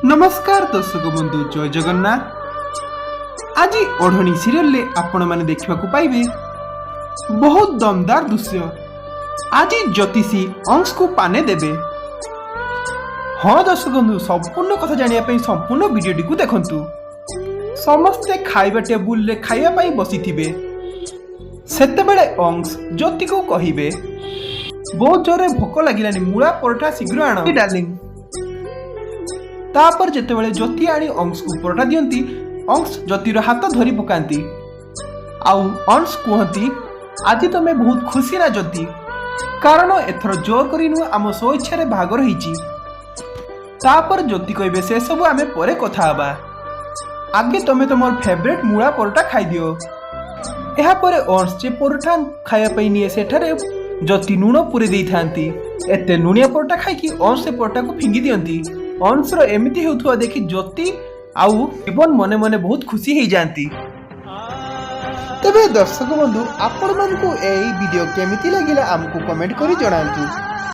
नमस्कार दर्शक बंधु जय जगन्नाथ। आज ओढ़नी सीरियल ले आपण माने देखा पाइबे बहुत दमदार दृश्य। आज ज्योतिषी अंश को पाने देबे। हाँ दर्शक बंधु संपूर्ण कथा जानिया संपूर्ण वीडियोटी को देखंतु। समस्ते खाइबा टेबुल रे खाइबा पई बसिथिबे। सेतेबेले अंश ज्योति को कहिबे बहुत जोरे भोक लागिलानी मूला परोठा शीघ्र आण डार्लिंग। तापर जेतेबेले ज्योति आनी अंश को परोठा दियंती अंश ज्योतिर हाथ धरी पकांती आउ अंश कहती आज तमे बहुत खुशी ना ज्योति कारण एथर जोर करी नु आम स्व इच्छा रे भाग रहीची। तापर ज्योति कहबे से सब आमे परे कथा हबा आगे तमे तमर फेवरेट मूला परोठा खाई दियो। एहा परे अंश जे परोठा खाया पई निये सेठारे ज्योति नुण पुरे देई थांती। एते नुणिया परोठा खाई कि अंश से परोठा को फिंगी दियंती। अंशर एमिति हेउथुआ देखि ज्योति आउ जीवन मने मने बहुत खुशी हो जाती। तेबे दर्शक बंधु आपण मानकु एई वीडियो केमिति लागिला हमकु कमेंट करी जणांतु।